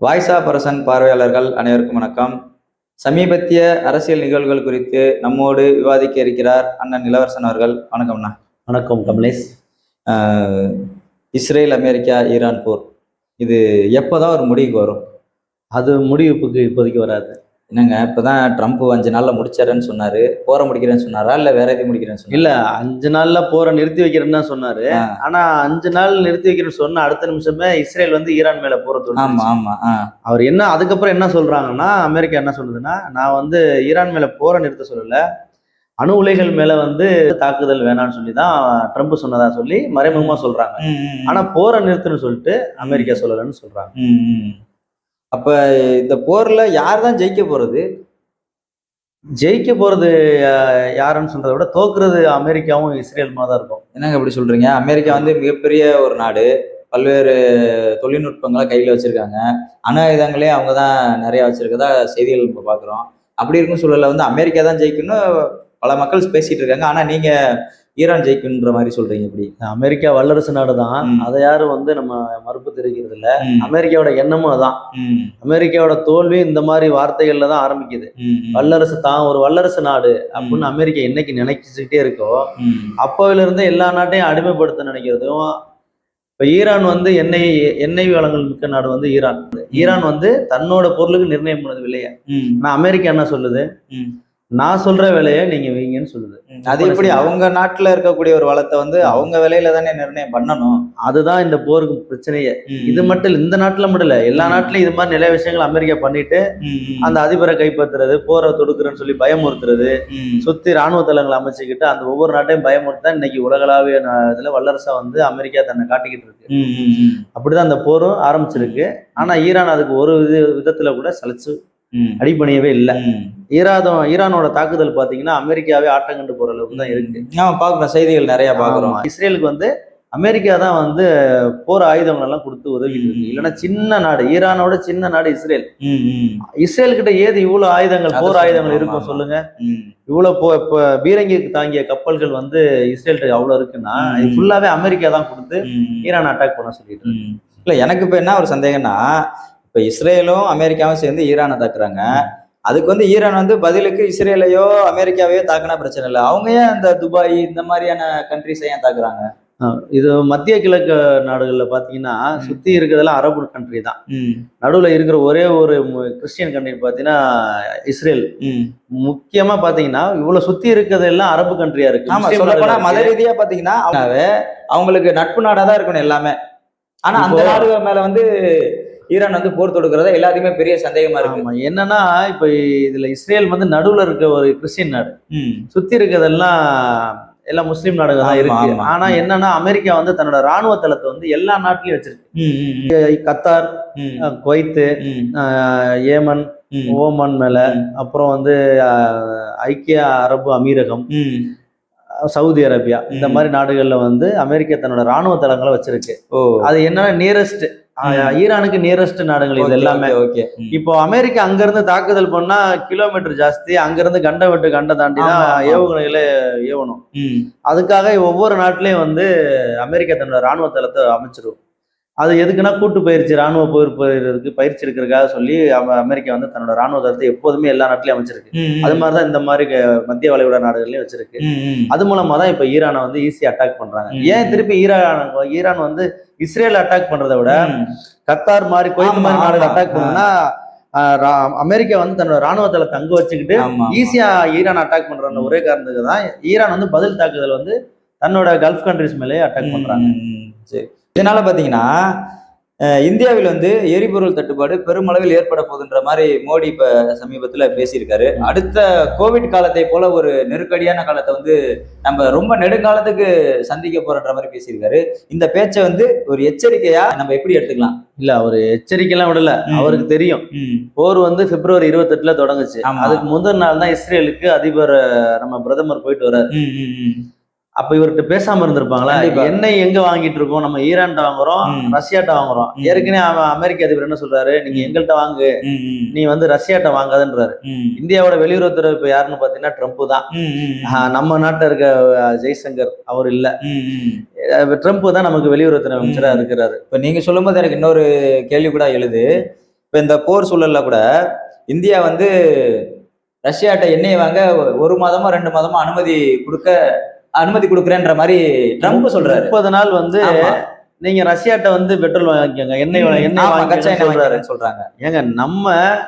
Voice of person பார்வையாளர்கள் அனைவருக்கும் வணக்கம். சமீபத்திய அரசியல் நிகழ்வுகள் குறித்து நம்மோடு விவாதிக்க இருக்கிறார் அண்ணன் இளவரசன் அவர்கள். வணக்கம்ண்ணா. வணக்கம் கமலேஷ். இஸ்ரேல், அமெரிக்கா, ஈரான் போர் இது எப்போதான் ஒரு முடிவுக்கு வரும்? அது முடிவுக்கு இப்போதைக்கு வராது. என்னங்க, இப்போதான் ட்ரம்ப் 5 நாள்ல முடிச்சாருன்னு சொன்னாரு. போரை முடிக்கிறேன்னு சொன்னாரா இல்ல வேற எதையும் முடிக்கிறேன்னு சொன்னாரா? இல்ல 5 நாள்ல போரை நிறுத்தி வைக்கிறேன்னு தான் சொன்னாரு. ஆனா 5 நாள் நிறுத்தி வைக்கிறேன்னு சொன்ன அடுத்த நிமிஷமே இஸ்ரேல் வந்து ஈரான் மேல போரை ஆமா ஆமா. அவர் என்ன அதுக்கப்புறம் என்ன சொல்றாங்கன்னா, அமெரிக்கா என்ன சொல்லுதுன்னா, நான் வந்து ஈரான் மேல போரை நிறுத்த சொல்லல, அணு உலைகள் மேல வந்து தாக்குதல் வேணாம்னு சொல்லி தான் ட்ரம்ப் சொன்னதா சொல்லி மறைமுகமா சொல்றாங்க. ஆனா போரை நிறுத்துன்னு சொல்லிட்டு அமெரிக்கா சொல்லலன்னு சொல்றாங்க. அப்ப இந்த போர்ல யார் தான் ஜெயிக்க போறது? ஜெயிக்க போறது யாருன்னு சொல்றதை விட தோக்குறது அமெரிக்காவும் இஸ்ரேலுமா தான் இருக்கும். என்னங்க அப்படி சொல்றீங்க? அமெரிக்கா வந்து மிகப்பெரிய ஒரு நாடு, பல்வேறு தொழில்நுட்பங்களை கையில வச்சிருக்காங்க. அணு ஆயுதங்களே அவங்க தான் நிறைய வச்சிருக்கதா செய்திகள் இப்போ பாக்குறோம். அப்படி இருக்கும் சூழல்ல வந்து அமெரிக்கா தான் ஜெயிக்கணும் பல மக்கள் பேசிட்டு இருக்காங்க. ஆனா நீங்க ஈரான் ஜெயிக்குன்ற மாதிரி சொல்றீங்க. இப்படி அமெரிக்கா வல்லரசு நாடு தான், அதை யாரும் வந்து நம்ம மறுப்பு தெரிவிக்கிறது இல்ல. அமெரிக்காவோட எண்ணமும் அதான். அமெரிக்காவோட தோல்வி இந்த மாதிரி வார்த்தைகள்ல தான் ஆரம்பிக்குது. வல்லரசு தான் ஒரு வல்லரசு நாடு அப்படின்னு அமெரிக்கா என்னைக்கு நினைச்சுக்கிட்டே இருக்கோ அப்போல இருந்து எல்லா நாட்டையும் அடிமைப்படுத்த நினைக்கிறதும். இப்ப ஈரான் வந்து எண்ணெய் வளங்கள் மிக்க நாடு வந்து ஈரான் வந்து தன்னோட பொருளுக்கு நிர்ணயம் பண்ணது விலையா. நான் அமெரிக்கா என்ன சொல்லுது, நான் சொல்ற விலையை நீங்க வைங்கன்னு சொல்லுது. அது எப்படி அவங்க நாட்டுல இருக்கக்கூடிய ஒரு வளத்தை வந்து அவங்க விலையில தானே நிர்ணயம் பண்ணணும். அதுதான் இந்த போருக்கு பிரச்சனையே. இது மட்டும் இந்த நாட்டுல மட்டும் இல்ல, எல்லா நாட்டிலும் இது மாதிரி நிறைய விஷயங்கள் அமெரிக்கா பண்ணிட்டு அந்த அதிபரை கைப்பற்றுறது, போரை தொடுக்கிறேன்னு சொல்லி பயமுறுத்துறது, சுத்தி ராணுவ தளங்களை அமைச்சுக்கிட்டு அந்த ஒவ்வொரு நாட்டையும் பயமுறுத்தா இன்னைக்கு உலகளாவிய இதுல வல்லரசா வந்து அமெரிக்கா தன்னை காட்டிக்கிட்டு இருக்கு. அப்படிதான் அந்த போரும் ஆரம்பிச்சிருக்கு. ஆனா ஈரான் அதுக்கு ஒரு விதத்துல கூட சலிச்சு அடிப்பணியவே இல்லை. ஈரானோட தாக்குதல் பாத்தீங்கன்னா அமெரிக்காவே ஆட்டங்கண்டு போற அளவுக்கு தான் இருக்கு. பாக்குறோம், செய்திகள் நிறைய பாக்குறோம். இஸ்ரேலுக்கு வந்து அமெரிக்கா தான் வந்து போர் ஆயுதங்கள் எல்லாம் கொடுத்து உதவிட்டு இருக்கு. இல்லைன்னா சின்ன நாடு, ஈரானோட சின்ன நாடு இஸ்ரேல். இஸ்ரேல் கிட்ட ஏது இவ்வளவு ஆயுதங்கள், போர் ஆயுதங்கள் இருக்கும் சொல்லுங்க? இவ்வளவு பீரங்கி தாங்கிய கப்பல்கள் வந்து இஸ்ரேல் அவ்வளவு இருக்குன்னா ஃபுல்லாவே அமெரிக்கா தான் கொடுத்து ஈரான் அட்டாக் பண்ண சொல்லிட்டு இருக்கு. இல்ல, எனக்கு இப்ப என்ன ஒரு சந்தேகம்னா, இப்ப இஸ்ரேலும் அமெரிக்காவும் சேர்ந்து ஈரானை தாக்குறாங்க. அதுக்கு வந்து ஈரான் வந்து பதிலுக்கு இஸ்ரேலையோ அமெரிக்காவையோ தாக்குனா பிரச்சனை இல்லை. அவங்க ஏன் அந்த துபாய் இந்த மாதிரியான கண்ட்ரிஸை ஏன் தாக்குறாங்க? இது மத்திய கிழக்கு நாடுகள்ல பாத்தீங்கன்னா சுத்தி இருக்கிறதெல்லாம் அரபு கண்ட்ரி தான். நடுவுல இருக்கிற ஒரே ஒரு கிறிஸ்டியன் கண்ட்ரி பாத்தீங்கன்னா இஸ்ரேல். முக்கியமா பாத்தீங்கன்னா இவ்வளவு சுத்தி இருக்கிறது எல்லாம் அரபு கண்ட்ரியா இருக்கு. ஆமா, சொல்லப்போனா மத ரீதியா பாத்தீங்கன்னா அவங்களுக்கு நட்பு நாடா தான் இருக்கணும் எல்லாமே. ஆனா அந்த நாடுகள் மேல வந்து ஈரான் வந்து போர் தொடுக்கிறத எல்லாத்தையுமே பெரிய சந்தேகமா இருக்கு. என்னன்னா இப்ப இதுல இஸ்ரேல் வந்து நடுவுல இருக்க ஒரு கிறிஸ்டியன் நாடு, சுத்தி இருக்கிறதெல்லாம் எல்லாம் முஸ்லீம் நாடுகள் தான் இருக்கு. ஆனா என்னன்னா அமெரிக்கா வந்து தன்னோட ராணுவ தளத்தை வந்து எல்லா நாட்டிலயும் வச்சிருக்கு. கத்தார், குவைத்து, ஏமன், ஓமன் மேல, அப்புறம் வந்து ஐக்கிய அரபு அமீரகம், சவுதி அரேபியா, இந்த மாதிரி நாடுகள்ல வந்து அமெரிக்கா தன்னோட ராணுவ தளங்களை வச்சிருக்கு. அது என்னன்னா நியரஸ்ட் ஈரானுக்கு நியரஸ்ட் நாடுகள் இது எல்லாமே. இப்போ அமெரிக்கா அங்க இருந்து தாக்குதல் பண்ணா கிலோமீட்டர் ஜாஸ்தி, அங்க இருந்து கண்ட விட்டு கண்ட தாண்டி தான் ஏவுகணைகளை ஏவணும். அதுக்காக ஒவ்வொரு நாட்டிலையும் வந்து அமெரிக்கா தன்னோட ராணுவ தளத்தை அமைச்சிரும். அது எதுக்குன்னா கூட்டு பயிற்சி, ராணுவ பயிற்சி இருக்கிறதுக்காக சொல்லி அமெரிக்கா வந்து தன்னோட ராணுவ தளத்தை எப்போதுமே எல்லா நாட்டிலையும் அமைச்சிருக்கு. அது மாதிரிதான் இந்த மாதிரி மத்திய வளைகுடா நாடுகள்லயும் வச்சிருக்கு. அது மூலமா தான் இப்ப ஈரானை வந்து ஈஸியா அட்டாக் பண்றாங்க. ஏன் திருப்பி ஈரான் வந்து இஸ்ரேல் அட்டாக் பண்றதை விட கத்தார் மாதிரி, குவைத் மாதிரி நாடுகள் அட்டாக் பண்ணா அமெரிக்கா வந்து தன்னோட ராணுவ தளத்தை அங்க வச்சுக்கிட்டு ஈஸியா ஈரான் அட்டாக் பண்ற ஒரே காரணத்துக்கு தான் ஈரான் வந்து பதில் தாக்குதல் வந்து தன்னோட கல்ஃப் கண்ட்ரிஸ் மேலேயே அட்டாக் பண்றாங்க. சரி, இதனால பாத்தீங்கன்னா இந்தியாவில் வந்து எரிபொருள் தட்டுப்பாடு பெருமளவில் ஏற்பட போகுதுன்ற மாதிரி மோடி இப்ப சமீபத்துல பேசியிருக்காரு. அடுத்த கோவிட் காலத்தை போல ஒரு நெருக்கடியான காலத்தை வந்து நம்ம ரொம்ப நெடுங்காலத்துக்கு சந்திக்க போறன்ற மாதிரி பேசியிருக்காரு. இந்த பேச்சை வந்து ஒரு எச்சரிக்கையா நம்ம எப்படி எடுத்துக்கலாம்? இல்ல, ஒரு எச்சரிக்கைலாம் விடல. அவருக்கு தெரியும் போர் வந்து பிப்ரவரி 28 தொடங்குச்சு. அதுக்கு முதல் நாள் தான் இஸ்ரேலுக்கு அதிபர் நம்ம பிரதமர் போயிட்டு வர்றாரு. அப்ப இவர்கிட்ட பேசாம இருந்திருப்பாங்களா? எண்ணெய் எங்க வாங்கிட்டு இருக்கோம், நம்ம ஈரான்ட்ட வாங்குறோம், ரஷ்யாட்ட வாங்குறோம். ஏற்கனவே அமெரிக்க அதிபர் என்ன சொல்றாரு, நீங்க எங்கள்கிட்ட வாங்கு, நீ வந்து ரஷ்யாட்ட வாங்காதுன்றாரு. இந்தியாவோட வெளியுறவுத்துறை இப்ப யாருன்னு பாத்தீங்கன்னா ட்ரம்ப் தான். நம்ம நாட்டுல இருக்க ஜெய்சங்கர் அவர் இல்ல, ட்ரம்ப் தான் நமக்கு வெளியுறவுத்துறை அமைச்சரா இருக்கிறாரு. இப்ப நீங்க சொல்லும் போது எனக்கு இன்னொரு கேள்வி கூட எழுது. இப்ப இந்த போர் சூழல்ல கூட இந்தியா வந்து ரஷ்யாட்ட எண்ணெய் வாங்க 1 மாதமா 2 மாதமா அனுமதி கொடுக்குறேன்ற மாதிரி ட்ரம்ப் சொல்றாரு. 30 நாள் வந்து நீங்க ரஷ்யாட்ட வந்து பெட்ரோல் வாங்கிக்கோங்க, எண்ணெய் வாங்கி சொல்றாங்க. ஏங்க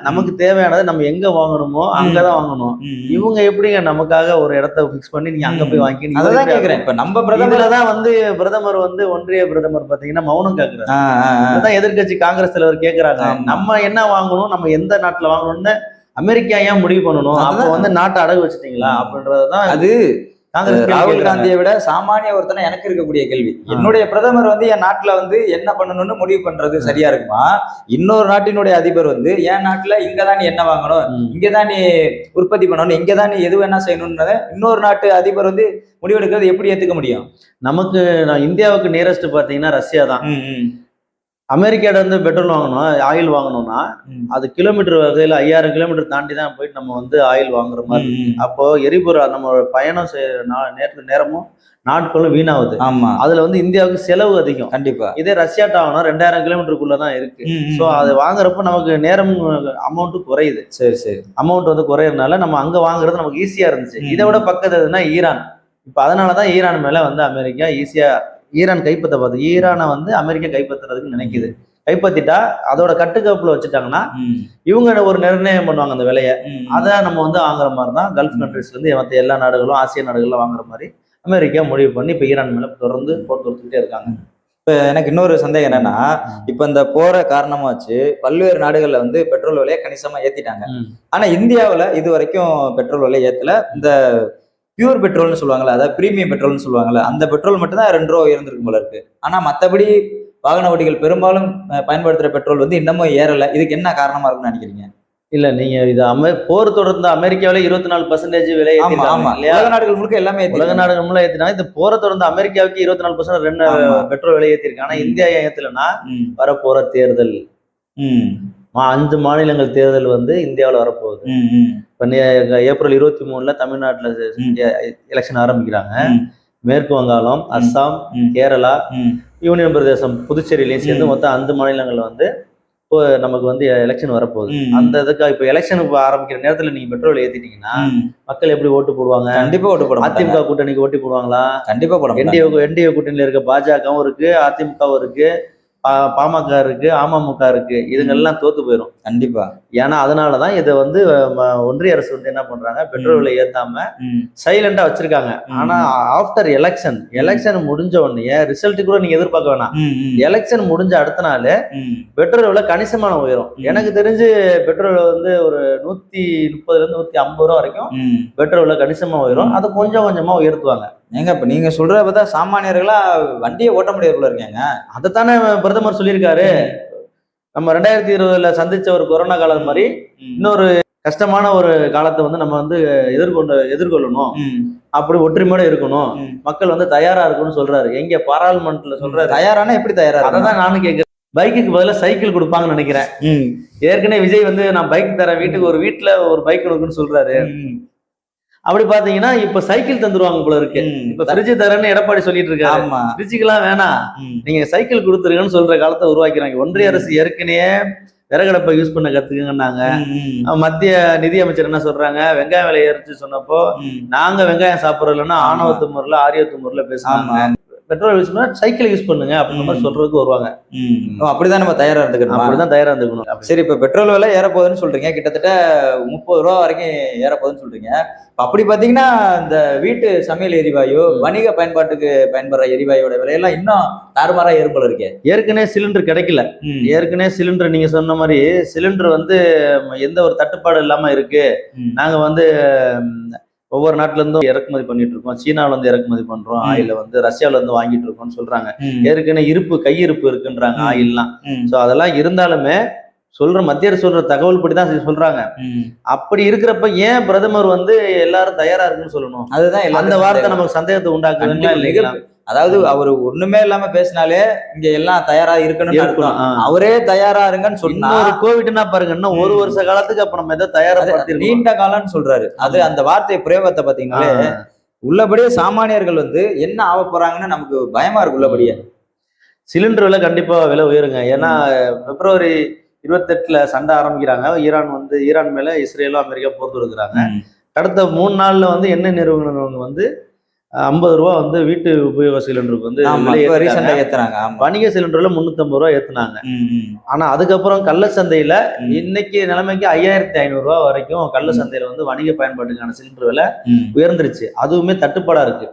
நமக்கு தேவையானதை நம்ம எங்க வாங்கணுமோ அங்கதான் வாங்கணும். இவங்க எப்படிங்க நமக்காக ஒரு இடத்த பிக்ஸ் பண்ணி நீங்க அங்க போய் வாங்கி, அதான் கேக்குறேன். இப்ப நம்ம பிரதமர்தான் வந்து பிரதமர் வந்து ஒன்றிய பிரதமர் பாத்தீங்கன்னா மௌனம் கேக்குறாரு. எதிர்கட்சி காங்கிரஸ் தலைவர் கேக்குறாங்க, நம்ம என்ன வாங்கணும், நம்ம எந்த நாட்டுல வாங்கணும்னு அமெரிக்கா ஏன் முடிவு பண்ணணும், அப்ப வந்து நாட்டை அடகு வச்சுட்டீங்களா அப்படின்றதுதான் அது ராகுல் காந்தியை விட சாமானிய ஒருத்தனை எனக்கு இருக்கக்கூடிய கேள்வி. என்னுடைய பிரதமர் வந்து என் நாட்டுல வந்து என்ன பண்ணணும்னு முடிவு பண்றது சரியா இருக்குமா? இன்னொரு நாட்டினுடைய அதிபர் வந்து என் நாட்டுல இங்கதான் நீ என்ன வாங்கணும், இங்கதான் நீ உற்பத்தி பண்ணணும், இங்கதான் நீ எது வேணா செய்யணும்னு இன்னொரு நாட்டு அதிபர் வந்து முடிவெடுக்கிறது எப்படி ஏத்துக்க முடியும்? நமக்கு இந்தியாவுக்கு நியரஸ்ட் பாத்தீங்கன்னா ரஷ்யா தான். அமெரிக்காட்ட இருந்து பெட்ரோல் வாங்கணும், ஆயில் வாங்கணும்னா அது கிலோமீட்டர் வகையில் 5000 கிலோமீட்டர் தாண்டி தான் போயிட்டு நம்ம வந்து ஆயில் வாங்குற மாதிரி. அப்போ எரிபொருள் நம்ம பயணம் நேரமும் நாட்களும் வீணாகுது. ஆமா, அதுல வந்து இந்தியாவுக்கு செலவு அதிகம். கண்டிப்பா. இதே ரஷ்யாட்ட வாங்கினா 2000 கிலோமீட்டருக்குள்ளதான் இருக்கு. ஸோ அதை வாங்குறப்ப நமக்கு நேரம் அமௌண்ட் குறையுது. சரி அமௌண்ட் வந்து குறையறதுனால நம்ம அங்க வாங்குறது நமக்கு ஈஸியா இருந்துச்சு. இதை விட பக்கத்து எதுனா ஈரான். இப்ப அதனாலதான் ஈரான் மேல வந்து அமெரிக்கா ஈஸியா ஈரான் கைப்பற்ற பார்த்து ஈரானை வந்து அமெரிக்கா கைப்பற்றுறதுக்கு நினைக்குது. கைப்பற்றிட்டா அதோட கட்டுக்கப்புல வச்சுட்டாங்கன்னா இவங்க ஒரு நிர்ணயம் பண்ணுவாங்க அந்த விலையை. அதை நம்ம வந்து வாங்குற மாதிரி தான் கல்ஃப் கண்ட்ரிஸ்ல இருந்து மற்ற எல்லா நாடுகளும் ஆசிய நாடுகள்லாம் வாங்குற மாதிரி அமெரிக்கா முடிவு பண்ணி இப்ப ஈரான் மேல தொடர்ந்து போர் தொடுத்துக்கிட்டே இருக்காங்க. இப்ப எனக்கு இன்னொரு சந்தேகம் என்னன்னா, இப்ப இந்த போரை காரணமா வச்சு பல்வேறு நாடுகள்ல வந்து பெட்ரோல் விலையை கணிசமா ஏத்திட்டாங்க. ஆனா இந்தியாவுல இது வரைக்கும் பெட்ரோல் விலை ஏத்தல. இந்த பியூர் பெட்ரோல்னு சொல்லுவாங்கல்ல, அதாவது பிரீமியம் பெட்ரோல்னு சொல்லுவாங்கல்ல, அந்த பெட்ரோல் மட்டும் தான் 2 ரூபா உயர்ந்திருக்கும் போல இருக்கு. ஆனா மத்தபடி வாகன ஓட்டிகள் பெரும்பாலும் பயன்படுத்துற பெட்ரோல் வந்து இன்னமும் ஏறல. இதுக்கு என்ன காரணமா இருக்குன்னு நினைக்கிறீங்க? இல்ல நீங்க இது போர் தொடர்ந்து அமெரிக்காவில 24% விலை ஏத்திட்டாங்க. உலக நாடுகள் முழுக்க எல்லாமே உலக நாடுகள் முழுக்க ஏத்தினாங்க. இந்த போரை தொடர்ந்து அமெரிக்காவுக்கு 24% பெட்ரோல் விலை ஏத்திருக்காங்க. ஆனா இந்தியா ஏத்தலன்னா வரப்போற தேர்தல் 5 மாநிலங்கள் தேர்தல் வந்து இந்தியாவில் வரப்போகுது. இப்போ ஏப்ரல் 23 தமிழ்நாட்டில் எலெக்ஷன் ஆரம்பிக்கிறாங்க. மேற்கு வங்காளம், அஸ்ஸாம், கேரளா, யூனியன் பிரதேசம், புதுச்சேரியிலையும் சேர்ந்து மொத்தம் 5 மாநிலங்கள்ல வந்து இப்போ நமக்கு வந்து எலெக்ஷன் வரப்போகுது. அந்த இதுக்காக இப்போ எலெக்ஷனுக்கு ஆரம்பிக்கிற நேரத்தில் நீங்க பெட்ரோல் ஏத்திட்டீங்கன்னா மக்கள் எப்படி ஓட்டு போடுவாங்க? கண்டிப்பா ஓட்டு போடுவாங்க. அதிமுக கூட்டணிக்கு ஓட்டு போடுவாங்களா? கண்டிப்பா போடுவாங்க. என்டிஏ கூட்டணியில இருக்க பாஜகவும் இருக்கு, அதிமுகவும் இருக்கு, பாமக இருக்கு, அமமுக இருக்கு. இதுங்கெல்லாம் தோத்து போயிடும் கண்டிப்பா. ஏன்னா அதனாலதான் இதை வந்து ஒன்றிய அரசு வந்து என்ன பண்றாங்க, பெட்ரோல் விலை ஏத்தாம சைலண்டா வச்சிருக்காங்க. ஆனா ஆஃப்டர் எலெக்ஷன் முடிஞ்ச உடனே ரிசல்ட் கூட நீங்க எதிர்பார்க்க வேணாம். எலெக்ஷன் முடிஞ்ச அடுத்த நாள் பெட்ரோல் விலை கணிசமான உயரும். எனக்கு தெரிஞ்சு பெட்ரோல் வந்து ஒரு 130 இருந்து 150 ரூபா வரைக்கும் பெட்ரோல் விலை கணிசமா உயரும். அதை கொஞ்சம் கொஞ்சமா உயர்த்துவாங்க. ஏங்க இப்ப நீங்க சொல்றத பார்த்தா சாமானியர்களா வண்டியை ஓட்ட முடியாது போல இருக்கீங்க. அதைத்தானே பிரதமர் சொல்லியிருக்காரு. நம்ம 2020 சந்திச்ச ஒரு கொரோனா காலம் மாதிரி இன்னொரு கஷ்டமான ஒரு காலத்தை வந்து நம்ம வந்து எதிர்கொள்ளணும், அப்படி ஒற்றுமையோட இருக்கணும், மக்கள் வந்து தயாரா இருக்கணும்னு சொல்றாரு. எங்க பாராளுமன்றத்துல சொல்றாரு. தயாரானா எப்படி தயாரா? அதான் நானும் கேட்கிறேன். பைக்குக்கு பதிலாக சைக்கிள் கொடுப்பாங்கன்னு நினைக்கிறேன். ஏற்கனவே விஜய் வந்து நான் பைக் தரேன், வீட்டுல ஒரு பைக் கொடுக்குன்னு சொல்றாரு. அப்படி பாத்தீங்கன்னா இப்ப சைக்கிள் தந்துருவாங்க போல இருக்கு. இப்ப ஃப்ரிட்ஜ் தரேன்னு எடப்பாடி சொல்லிட்டு இருக்காரு. ஃப்ரிட்ஜுக்கெல்லாம் வேணாம், நீங்க சைக்கிள் கொடுத்துருங்கன்னு சொல்ற காலத்தை உருவாக்கிறாங்க. ஒன்றிய அரசு ஏற்கனவே விறகடப்பை யூஸ் பண்ண கத்துக்குங்கன்னாங்க. மத்திய நிதி அமைச்சர் என்ன சொல்றாங்க, வெங்காயம் விலை ஏறிச்சு சொன்னப்போ நாங்க வெங்காயம் சாப்பிடறது இல்லைன்னா ஆணவத்து முறையில ஆரியத்து முறையில பேசுறாங்க. பெட்ரோல் யூஸ் பண்ணா சைக்கிள் யூஸ் பண்ணுங்க அப்படின்ற மாதிரி சொல்றதுக்கு வருவாங்க. அப்படிதான் நம்ம தயாரா இருந்துக்கணும். அப்படிதான் தயாரா இருந்துக்கணும். சரி, இப்ப பெட்ரோல் விலை ஏற போகுதுன்னு சொல்றீங்க, கிட்டத்தட்ட 30 ரூபா வரைக்கும் ஏற போகுதுன்னு சொல்றீங்க. அப்படி பாத்தீங்கன்னா இந்த வீட்டு சமையல் எரிவாயு, வணிக பயன்பாட்டுக்கு பயன்படுற எரிவாயோட விலையெல்லாம் இன்னும் தாறுமாறா ஏறும் போல இருக்கே. ஏற்கனவே சிலிண்டர் கிடைக்கல. ஏற்கனவே சிலிண்டர் நீங்க சொன்ன மாதிரி சிலிண்டர் வந்து எந்த ஒரு தட்டுப்பாடு இல்லாம இருக்கு. நாங்க வந்து ஒவ்வொரு நாட்டுல இருந்தும் இறக்குமதி பண்ணிட்டு இருக்கோம். சீனாவில இருந்து இறக்குமதி பண்றோம். ஆயில வந்து ரஷ்யாவில இருந்து வாங்கிட்டு இருக்கோம்னு சொல்றாங்க. ஏற்கனவே கையிருப்பு இருக்குன்றாங்க ஆயில்லாம். சோ அதெல்லாம் இருந்தாலுமே மத்திய அரசு சொல்ற தகவல் படிதான் சொல்றாங்க. அப்படி இருக்கிறப்ப ஏன் பிரதமர் வந்து எல்லாரும் தயாரா இருக்குன்னு சொல்லணும்? அதுதான் அந்த வார்த்தை நமக்கு சந்தேகத்தை உண்டாக்குதுங்களா இல்லைங்களா? அதாவது அவர் ஒண்ணுமே இல்லாம பேசினாலே இங்க எல்லாம் தயாரா இருக்கணும். அவரே தயாரா இருங்கன்னு சொன்னா கோவிட்னா பாருங்க, இன்னும் 1 வருஷ காலத்துக்கு அப்ப நம்ம எதை தயாராக நீண்ட காலம்னு சொல்றாரு. அது அந்த வார்த்தை பிரயோகத்தை பாத்தீங்கன்னாலே உள்ளபடியே சாமானியர்கள் வந்து என்ன ஆக போறாங்கன்னு நமக்கு பயமா இருக்கு. உள்ளபடியே சிலிண்டர் விலை கண்டிப்பா விலை உயருங்க. ஏன்னா பிப்ரவரி 28ல சண்டை ஆரம்பிக்கிறாங்க. ஈரான் மேல இஸ்ரேலும் அமெரிக்கா போர் தொடுக்கிறாங்க. அடுத்த 3 நாள்ல வந்து எண்ணெய் நிறுவனங்க வந்து 50 ரூபா வந்து வீட்டு உபயோக சிலிண்டருக்கு வந்து ஏத்துறாங்க. வணிக சிலிண்டர்ல 350 ரூபா ஏத்துனாங்க. ஆனா அதுக்கப்புறம் கள்ள சந்தையில இன்னைக்கு நிலைமைக்கு 5500 ரூபா வரைக்கும் கள்ள சந்தையில வந்து வணிக பயன்பாட்டுக்கான சிலிண்டர் விலை உயர்ந்துருச்சு. அதுவுமே தட்டுப்பாடா இருக்கு.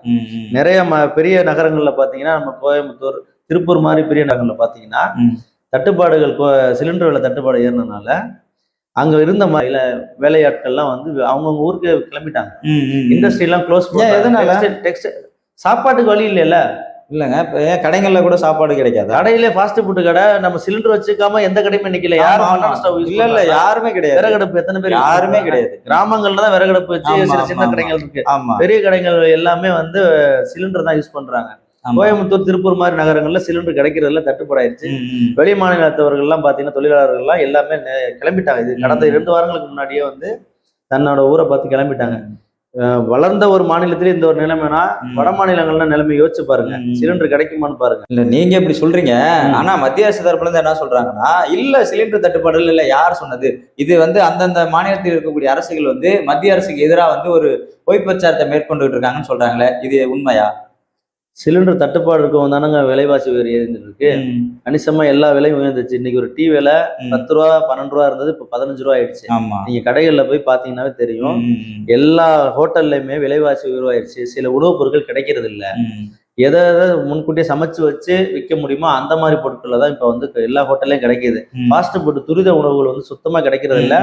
நிறைய பெரிய நகரங்கள்ல பாத்தீங்கன்னா, நம்ம கோயம்புத்தூர், திருப்பூர் மாதிரி பெரிய நகரங்கள்ல பாத்தீங்கன்னா தட்டுப்பாடுகள், சிலிண்டர் விலை தட்டுப்பாடு ஏறினதுனால அங்க இருந்த வேலையாட்கள்லாம் வந்து அவங்கவுங்க ஊருக்கு கிளம்பிட்டாங்க. இண்டஸ்ட்ரி எல்லாம் க்ளோஸ் பண்ணாங்க. சாப்பாட்டுக்கு வழி இல்லைல்ல. இல்லங்க, கடைகள்ல கூட சாப்பாடு கிடைக்காது. கடையில ஃபாஸ்ட் ஃபுட் கடை, நம்ம சிலிண்டர் வச்சுக்காம எந்த கடையுமே நிக்கல. இல்ல யாருமே கிடையாது. விறகடுப்பு எத்தனை பேர்? யாருமே கிடையாது. கிராமங்கள்ல தான் விறகடுப்பு வச்சு சின்ன கடைகள் இருக்கு. பெரிய கடைகள் எல்லாமே வந்து சிலிண்டர் தான் யூஸ் பண்றாங்க. கோயம்புத்தூர், திருப்பூர் மாதிரி நகரங்கள்ல சிலிண்டர் கிடைக்கிறதுல தட்டுப்பாடாயிருச்சு. வெளி மாநிலத்தவர்கள் எல்லாம் பாத்தீங்கன்னா, தொழிலாளர்கள் எல்லாம் எல்லாமே கிளம்பிட்டாங்க. இது கடந்த 2 வாரங்களுக்கு முன்னாடியே வந்து தன்னோட ஊரை பார்த்து கிளம்பிட்டாங்க. வளர்ந்த ஒரு மாநிலத்திலே இந்த ஒரு நிலைமைனா, வட மாநிலங்கள்ல நிலைமை யோசிச்சு பாருங்க. சிலிண்டர் கிடைக்குமான்னு பாருங்க. இல்ல நீங்க இப்படி சொல்றீங்க, ஆனா மத்திய அரசு தரப்புல இருந்து என்ன சொல்றாங்கன்னா, இல்ல சிலிண்டர் தட்டுப்பாடு இல்ல. யார் சொன்னது? இது வந்து அந்தந்த மாநிலத்தில் இருக்கக்கூடிய அரசுகள் வந்து மத்திய அரசுக்கு எதிராக வந்து ஒரு பொய் பிரச்சாரத்தை மேற்கொண்டு இருக்காங்கன்னு சொல்றாங்களே, இது உண்மையா? சிலிண்டர் தட்டுப்பாடு இருக்கவும் தானங்க விலைவாசி உயர்வு இருக்கு. கணிசமா எல்லா விலையும் உயர்ந்துச்சு. இன்னைக்கு ஒரு டீ விலை 10 ரூபா 12 ரூபா இருந்தது, இப்ப 15 ரூபா ஆயிடுச்சு. நீங்க கடைகள்ல போய் பாத்தீங்கன்னாவே தெரியும். எல்லா ஹோட்டல்லையுமே விலைவாசி உயர்வாயிருச்சு. சில உணவுப் பொருட்கள் கிடைக்கிறது இல்ல. எதை முன்கூட்டியே சமைச்சு வச்சு விற்க முடியுமோ அந்த மாதிரி பொருட்கள் தான் இப்ப வந்து எல்லா ஹோட்டல்லையும் கிடைக்குது. ஃபாஸ்ட் ஃபுட், துரித உணவுகள் வந்து சுத்தமா கிடைக்கிறது இல்ல.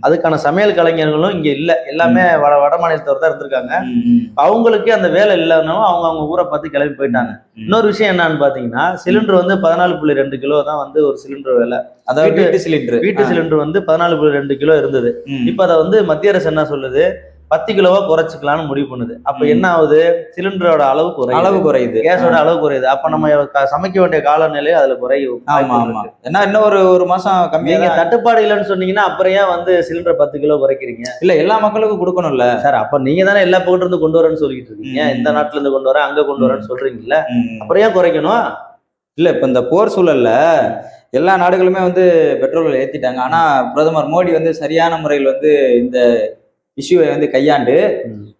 அதுக்கான சமையல் கலைஞர்களும் இங்க இல்ல. எல்லாமே வட மாநிலத்தவர் தான் இருந்திருக்காங்க. அவங்களுக்கே அந்த வேலை இல்லைன்னாலும் அவங்க ஊரை பார்த்து கிளம்பி போயிட்டாங்க. இன்னொரு விஷயம் என்னன்னு பாத்தீங்கன்னா, சிலிண்டர் வந்து 14.2 கிலோ தான் வந்து ஒரு சிலிண்டர் விலை. அதாவது வீட்டு சிலிண்டர் வந்து 14.2 கிலோ இருந்தது. இப்ப அதை வந்து மத்திய அரசு என்ன சொல்லுது, 10 கிலோவா குறைச்சிக்கலாம்னு முடிவு பண்ணுது. அப்ப என்ன ஆகுது? சிலிண்டரோட அளவு குறையுது, கேஸோட அளவு குறையுது. அப்ப நம்ம சமைக்க வேண்டிய காலநிலையை அதுல குறையும். ஏன்னா இன்னும் ஒரு மாசம் கம்மியா தட்டுப்பாடு இல்லைன்னு சொன்னீங்கன்னா அப்புறம் ஏன் வந்து சிலிண்டர் 10 கிலோ குறைக்கிறீங்க? இல்ல எல்லா மக்களுக்கும் கொடுக்கணும்ல சார். அப்ப நீங்க தானே எல்லா பக்கத்துல இருந்து கொண்டு வரேன்னு சொல்லிட்டு இருக்கீங்க. இந்த நாட்டுல இருந்து கொண்டு வரேன், அங்க கொண்டு வரேன்னு சொல்றீங்கல்ல. அப்புறம் ஏன் குறைக்கணும்? இல்ல இப்ப இந்த போர் சூழல்ல எல்லா நாடுகளுமே வந்து பெட்ரோல் ஏத்திட்டாங்க. ஆனா பிரதமர் மோடி வந்து சரியான முறையில் வந்து இந்த இஷ்யூவை வந்து கையாண்டு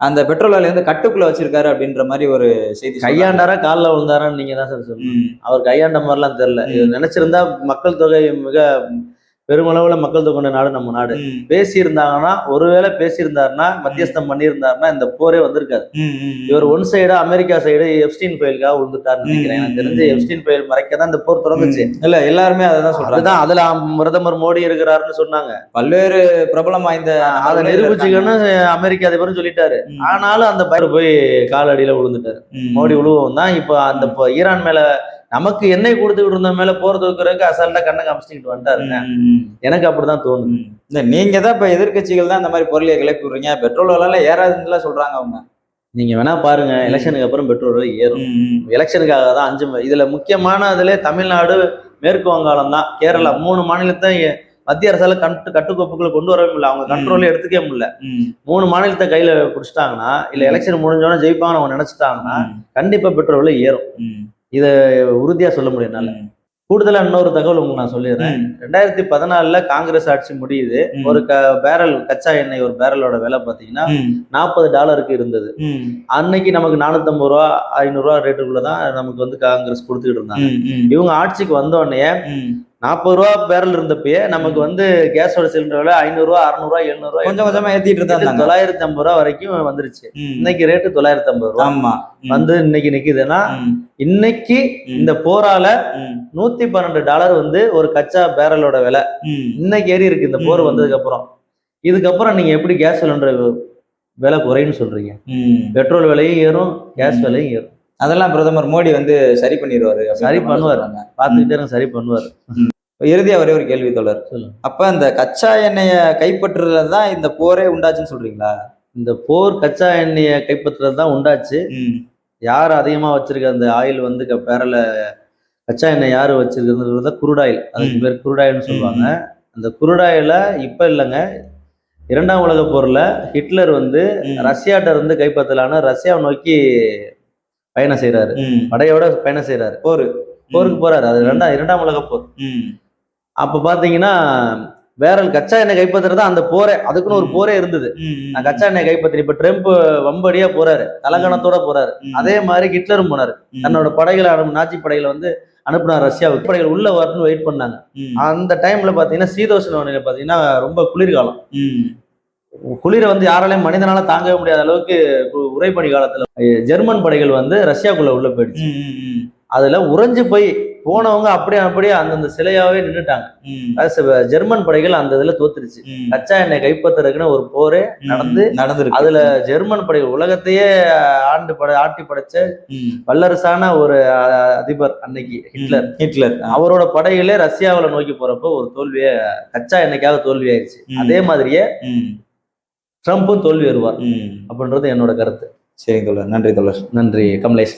அந்த பெட்ரோல் விலையை வந்து கட்டுக்குள்ள வச்சிருக்காரு அப்படின்ற மாதிரி ஒரு செய்தி. கையாண்டாரா காலில் விழுந்தாரான்னு நீங்க தான் சார் சொல்லணும். அவர் கையாண்ட மாதிரிலாம் தெரியல. நினைச்சிருந்தா மக்கள் தொகை மிக பெருமளவுல மக்கள் தொகை கொண்ட நாடு நம்ம நாடு. பேசியிருந்தாங்கன்னா, ஒருவேளை பேசியிருந்தாருன்னா, மத்தியஸ்தம் பண்ணியிருந்தாருன்னா இந்த போரே வந்திருக்காது. இவர் ஒன் சைடா அமெரிக்கா சைடு எப்ஸ்டீன் ஃபைலுக்காக விழுந்துட்டாருன்னு நினைக்கிறேன். எனக்கு தெரிஞ்சு எப்ஸ்டீன் ஃபைல் மறைக்கதான் இந்த போர் தொடங்குச்சு. இல்ல எல்லாருமே அதான் சொல்றாங்க. அதுல பிரதமர் மோடி இருக்கிறாருன்னு சொன்னாங்க. பல்வேறு பிரபலம் வாய்ந்த அதை நிரூபிச்சுக்கன்னு அமெரிக்கா அதிபரும் சொல்லிட்டாரு. ஆனாலும் அந்த பயிர் போய் காலடியில விழுந்துட்டாரு. மோடி விழுவும் தான் இப்ப அந்த ஈரான் மேல நமக்கு எண்ணெய் கொடுத்துக்கிட்டு இருந்த மேல போர் தூக்குறதுக்கு அசால்ட்டா கண்ணை காமிச்சிட்டு வந்துட்டாருங்க. எனக்கு அப்படிதான் தோணுது. இந்த நீங்க தான் இப்ப எதிர்கட்சிகள் தான் இந்த மாதிரி பொருளையை கிளப்பி விடுறீங்க. பெட்ரோல் விலை ஏறாதுன்னு சொல்றாங்க அவங்க. நீங்க வேணா பாருங்க, எலெக்ஷனுக்கு அப்புறம் பெட்ரோல் விலை ஏறும். எலெக்ஷனுக்காக தான் 5 இதுல முக்கியமானதுல தமிழ்நாடு, மேற்கு வங்காளம் தான். கேரளா 3 மாநிலத்தை மத்திய அரசால கட்டுக்கோப்புக்குள்ள கொண்டு வரவே முடியல. அவங்க கண்ட்ரோல்ல எடுத்துக்கவே முடியல. 3 மாநிலத்தை கையில பிடிச்சிட்டாங்கன்னா, இல்ல எலெக்ஷன் முடிஞ்சோன்னா ஜெயிப்பாங்கன்னு அவங்க நினைச்சிட்டாங்கன்னா கண்டிப்பா பெட்ரோல் விலை ஏறும். இதை உறுதியா சொல்ல முடியும்னால. கூடுதலா இன்னொரு தகவல் உங்களுக்கு நான் சொல்லிடுறேன். 2014 காங்கிரஸ் ஆட்சி முடியுது. ஒரு பேரல் கச்சா எண்ணெய் ஒரு பேரலோட விலை பாத்தீங்கன்னா $40 இருந்தது. அன்னைக்கு நமக்கு 450 ரூபா 500 ரூபா ரேட்டுக்குள்ளதான் நமக்கு வந்து காங்கிரஸ் கொடுத்துக்கிட்டு இருந்தாங்க. இவங்க ஆட்சிக்கு வந்த உடனே 40 ரூபா பேரல் இருந்தப்பயே நமக்கு வந்து கேஸோட சிலிண்டர் விலை 500 ரூபா 600 ரூபா 700 ரூபா கொஞ்சம் கொஞ்சமா ஏத்திட்டு இருந்தாங்க. 950 ரூபா வரைக்கும் வந்துருச்சு. இன்னைக்கு ரேட்டு 950 ரூபா வந்து இன்னைக்கு நிக்குதுன்னா, இன்னைக்கு இந்த போரால $112 வந்து ஒரு கச்சா பேரலோட விலை இன்னைக்கு ஏறி இருக்கு. இந்த போர் வந்ததுக்கு அப்புறம் இதுக்கப்புறம் நீங்க எப்படி கேஸ் சிலிண்டர் விலை குறைன்னு சொல்றீங்க? பெட்ரோல் விலையும் ஏறும், கேஸ் விலையும் ஏறும். அதெல்லாம் பிரதமர் மோடி வந்து சரி பண்ணிடுவாரு. சரி பண்ணுவாரு, பாத்துக்கிட்டே சரி பண்ணுவாரு. இறுதியா ஒரே ஒரு கேள்வி தொடர். அப்ப இந்த கச்சா எண்ணெய கைப்பற்றுறதுதான் இந்த போரே உண்டாச்சுன்னு சொல்றீங்களா? இந்த போர் கச்சா எண்ணெய கைப்பற்றுறது தான் உண்டாச்சு. யார் அதிகமா வச்சிருக்க அந்த ஆயில் வந்து பேரல கச்சா எண்ணெய் யாரு வச்சிருக்கிறது குருடாயில், அதுக்கு பேர் குருடாயில்னு சொல்லுவாங்க. அந்த குருடாயில இப்ப இல்லைங்க, 2ஆம் உலக போர்ல ஹிட்லர் வந்து ரஷ்யாட்ட இருந்து கைப்பற்றலான்னு ரஷ்யாவை நோக்கி பயணம் செய்யறாரு. படையோட பயணம் செய்யறாரு. போருக்கு போறாரு. அது 2ஆம் உலக போர். அப்ப பாத்தீங்கன்னா கச்சா எண்ணெய் கைப்பற்றுறது அந்த போரே, அதுக்குன்னு ஒரு போரே இருந்தது. நான் கச்சா எண்ணெய் கைப்பற்றி, இப்ப ட்ரம்ப் வம்படியா போறாரு, தலகணத்தோட போறாரு. அதே மாதிரி ஹிட்லரும் போனாரு. தன்னோட படைகளை நாச்சி படைகளை வந்து அனுப்புனார் ரஷ்யாவுக்கு. படைகள் உள்ள வரணும்னு வெயிட் பண்ணாங்க. அந்த டைம்ல பாத்தீங்கன்னா சீதோஷ்ண நிலை பாத்தீங்கன்னா ரொம்ப குளிர்காலம். குளிரை வந்து யாராலையும் மனிதனால தாங்கவே முடியாத அளவுக்கு உறைபனி காலத்துல ஜெர்மன் படைகள் வந்து ரஷ்யாக்குள்ள உள்ள போயிடுச்சு. அதுல உறைஞ்சு போய் போனவங்க அப்படியே அந்தந்த சிலையாவே நின்றுட்டாங்க. ஜெர்மன் படைகள் அந்த இதுல தோத்துருச்சு. கச்சா எண்ணெய் கைப்பற்றுறதுக்குன்னு ஒரு போரே நடந்திருக்கு. அதுல ஜெர்மன் படைகள் உலகத்தையே ஆட்டி படைச்ச வல்லரசான ஒரு அதிபர் அன்னைக்கு ஹிட்லர் அவரோட படைகளே ரஷ்யாவில நோக்கி போறப்போ ஒரு தோல்வியே, கச்சா எண்ணெய்க்காக தோல்வி ஆயிடுச்சு. அதே மாதிரியே ட்ரம்ப்பும் தோல்வி வருவார் அப்படின்றது என்னோட கருத்து. சரி தோழர், நன்றி தோழர். நன்றி கமலேஷ்.